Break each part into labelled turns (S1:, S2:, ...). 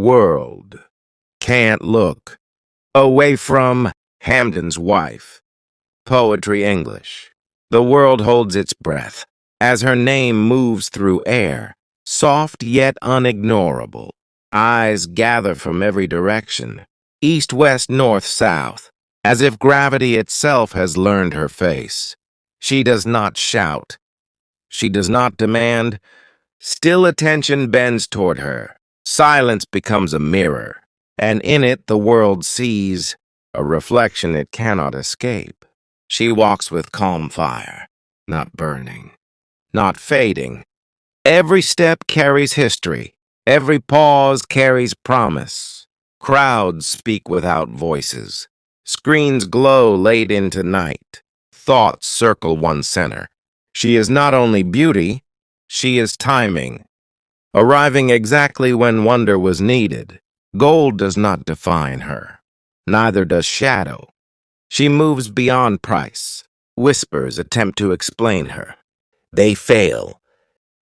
S1: world can't look away from Hamdan's wife. Poetry English. The world holds its breath as her name moves through air, soft yet unignorable. Eyes gather from every direction, east, west, north, south, as if gravity itself has learned her face. She does not shout. She does not demand. Still attention bends toward her. Silence becomes a mirror, and in it the world sees a reflection it cannot escape. She walks with calm fire, not burning, not fading. Every step carries history. Every pause carries promise. Crowds speak without voices. Screens glow late into night. Thoughts circle one center. She is not only beauty, she is timing, arriving exactly when wonder was needed. Gold does not define her. Neither does shadow. She moves beyond price. Whispers attempt to explain her. They fail.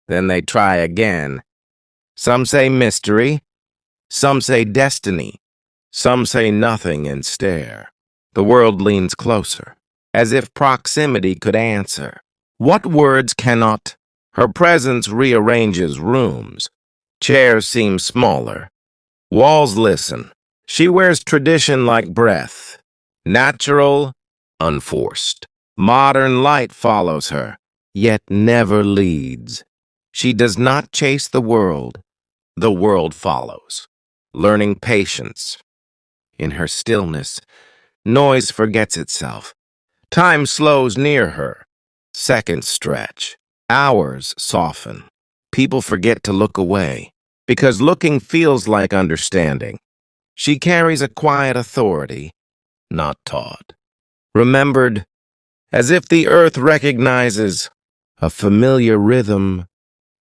S1: Then they try again. Some say mystery. Some say destiny. Some say nothing and stare. The world leans closer, as if proximity could answer. What words cannot? Her presence rearranges rooms. Chairs seem smaller. Walls listen. She wears tradition like breath. Natural, unforced. Modern light follows her, yet never leads. She does not chase the world follows, learning patience. In her stillness, noise forgets itself. Time slows near her. Seconds stretch. Hours soften. People forget to look away, because looking feels like understanding. She carries a quiet authority, not taught. Remembered, as if the earth recognizes a familiar rhythm.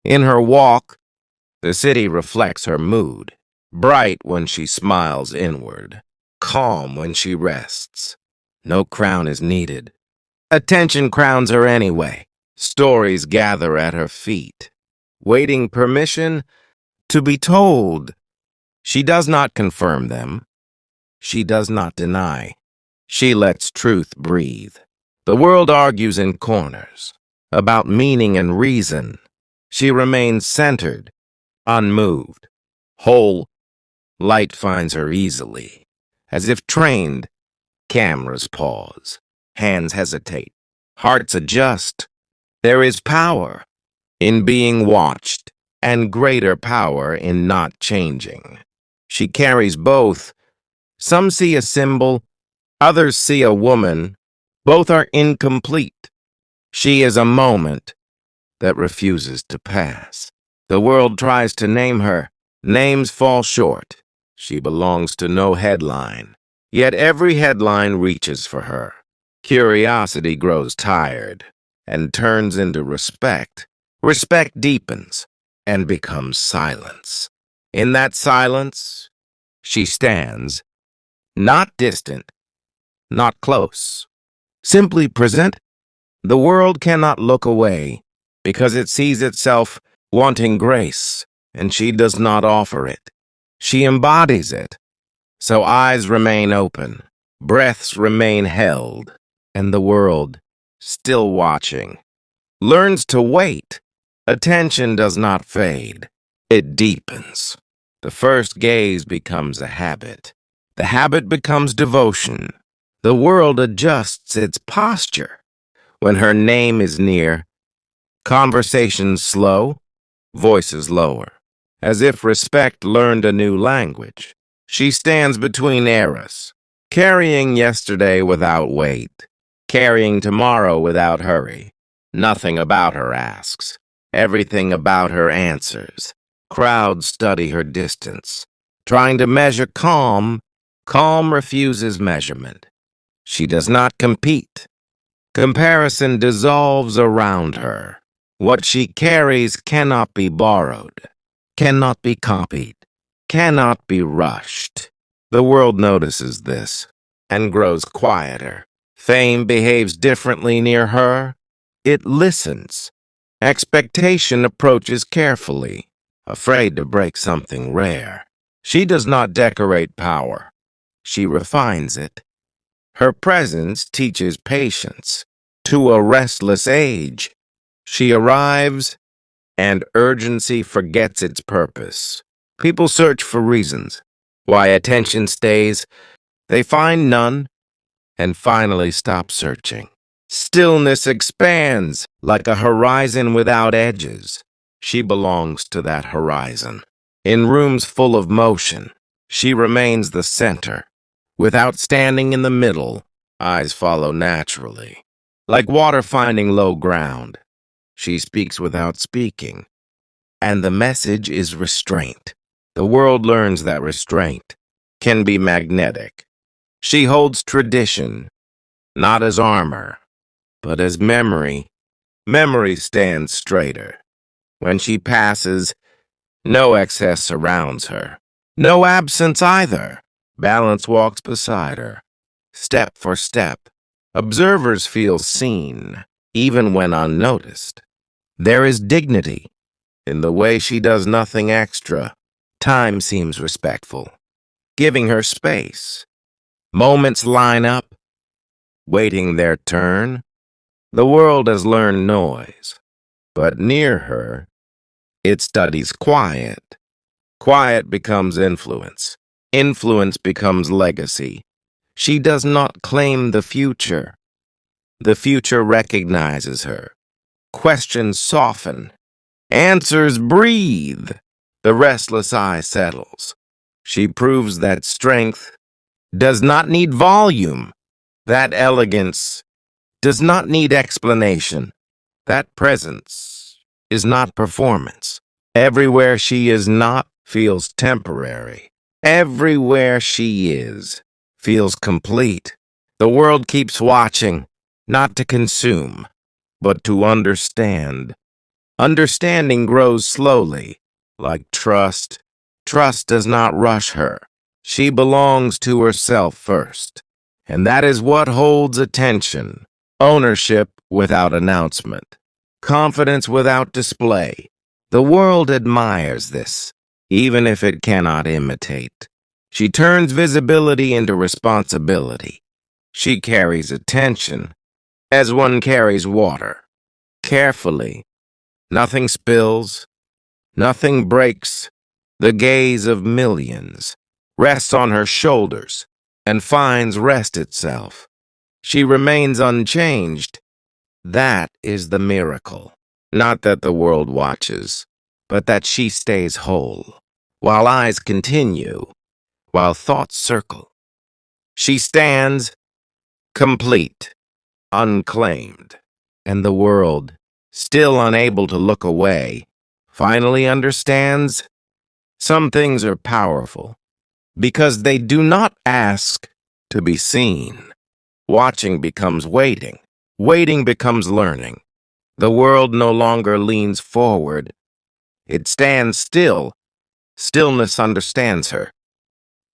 S1: In her walk, the city reflects her mood, bright when she smiles inward, calm when she rests. No crown is needed. Attention crowns her anyway. Stories gather at her feet, waiting permission to be told. She does not confirm them. She does not deny. She lets truth breathe. The world argues in corners about meaning and reason. She remains centered, unmoved, whole. Light finds her easily. As if trained, cameras pause, hands hesitate, hearts adjust. There is power in being watched, and greater power in not changing. She carries both. Some see a symbol, others see a woman. Both are incomplete. She is a moment that refuses to pass. The world tries to name her. Names fall short. She belongs to no headline. Yet every headline reaches for her. Curiosity grows tired and turns into respect. Respect deepens and becomes silence. In that silence, she stands, not distant, not close, simply present. The world cannot look away because it sees itself wanting grace, and she does not offer it. She embodies it. So eyes remain open, breaths remain held, and the world, still watching, learns to wait. Attention does not fade. It deepens. The first gaze becomes a habit. The habit becomes devotion. The world adjusts its posture. When her name is near, conversations slow, voices lower, as if respect learned a new language. She stands between eras, carrying yesterday without weight, carrying tomorrow without hurry. Nothing about her asks. Everything about her answers. Crowds study her distance, trying to measure calm. Calm refuses measurement. She does not compete. Comparison dissolves around her. What she carries cannot be borrowed, cannot be copied, cannot be rushed. The world notices this and grows quieter. Fame behaves differently near her. It listens. Expectation approaches carefully, afraid to break something rare. She does not decorate power. She refines it. Her presence teaches patience to a restless age. She arrives, and urgency forgets its purpose. People search for reasons why attention stays. They find none and finally stop searching. Stillness expands like a horizon without edges. She belongs to that horizon. In rooms full of motion, she remains the center. Without standing in the middle, eyes follow naturally. Like water finding low ground, she speaks without speaking. And the message is restraint. The world learns that restraint can be magnetic. She holds tradition, not as armor, but as memory. Memory stands straighter. When she passes, no excess surrounds her. No absence either. Balance walks beside her, step for step. Observers feel seen, even when unnoticed. There is dignity in the way she does nothing extra. Time seems respectful, giving her space. Moments line up, waiting their turn. The world has learned noise, but near her, it studies quiet. Quiet becomes influence. Influence becomes legacy. She does not claim the future. The future recognizes her. Questions soften. Answers breathe. The restless eye settles. She proves that strength does not need volume. That elegance does not need explanation. That presence is not performance. Everywhere she is not feels temporary. Everywhere she is feels complete. The world keeps watching, not to consume, but to understand. Understanding grows slowly, like trust. Trust does not rush her. She belongs to herself first. And that is what holds attention. Ownership without announcement. Confidence without display. The world admires this, even if it cannot imitate. She turns visibility into responsibility. She carries attention as one carries water. Carefully. Nothing spills. Nothing breaks. The gaze of millions rests on her shoulders and finds rest itself. She remains unchanged. That is the miracle. Not that the world watches, but that she stays whole. While eyes continue, while thoughts circle. She stands complete, unclaimed, and the world, still unable to look away, finally understands some things are powerful because they do not ask to be seen. Watching becomes waiting. Waiting becomes learning. The world no longer leans forward. It stands still. Stillness understands her.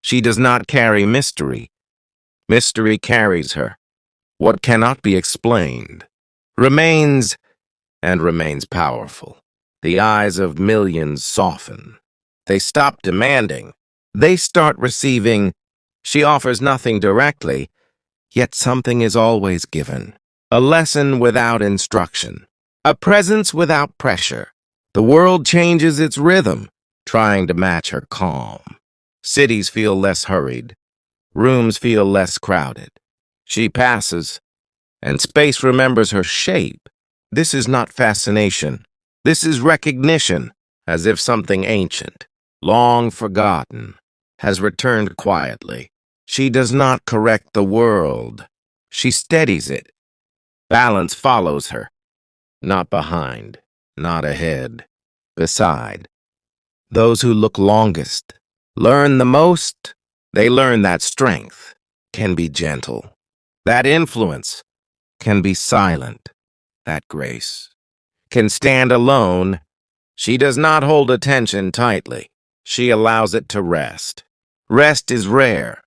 S1: She does not carry mystery. Mystery carries her. What cannot be explained remains and remains powerful. The eyes of millions soften. They stop demanding. They start receiving. She offers nothing directly, yet something is always given. A lesson without instruction. A presence without pressure. The world changes its rhythm, trying to match her calm. Cities feel less hurried. Rooms feel less crowded. She passes, and space remembers her shape. This is not fascination. This is recognition, as if something ancient, long forgotten, has returned quietly. She does not correct the world. She steadies it. Balance follows her. Not behind, not ahead, beside. Those who look longest learn the most. They learn that strength can be gentle. That influence can be silent. That grace can stand alone. She does not hold attention tightly. She allows it to rest. Rest is rare,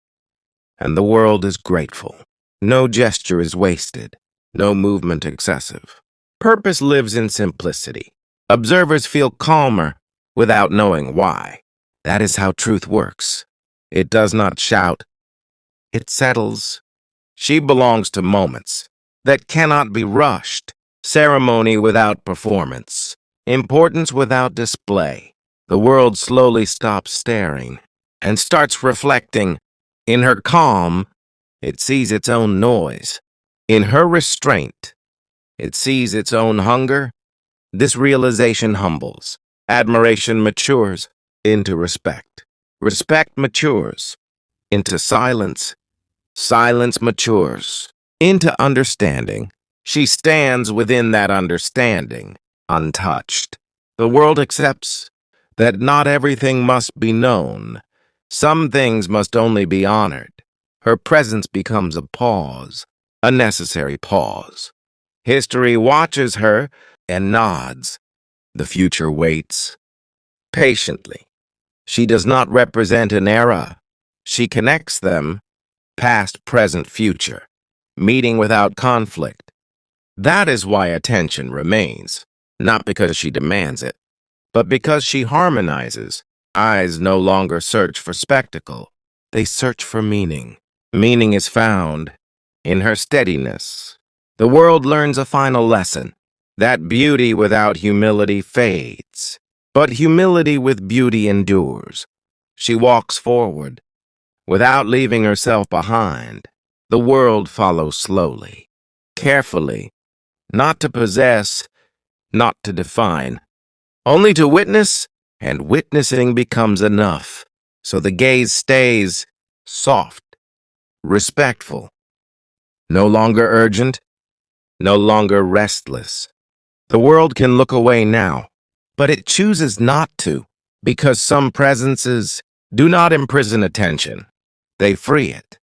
S1: and the world is grateful. No gesture is wasted. No movement excessive. Purpose lives in simplicity. Observers feel calmer without knowing why. That is how truth works. It does not shout, it settles. She belongs to moments that cannot be rushed, ceremony without performance, importance without display. The world slowly stops staring and starts reflecting. In her calm, it sees its own noise. In her restraint, it sees its own hunger. This realization humbles. Admiration matures into respect. Respect matures into silence. Silence matures into understanding. She stands within that understanding, untouched. The world accepts that not everything must be known. Some things must only be honored. Her presence becomes a pause, a necessary pause. History watches her and nods. The future waits patiently. She does not represent an era. She connects them, past, present, future, meeting without conflict. That is why attention remains, not because she demands it, but because she harmonizes. Eyes no longer search for spectacle. They search for meaning. Meaning is found in her steadiness. The world learns a final lesson, that beauty without humility fades, but humility with beauty endures. She walks forward, without leaving herself behind. The world follows slowly, carefully, not to possess, not to define, only to witness, and witnessing becomes enough. So the gaze stays soft, respectful, no longer urgent, no longer restless. The world can look away now, but it chooses not to, because some presences do not imprison attention. They free it.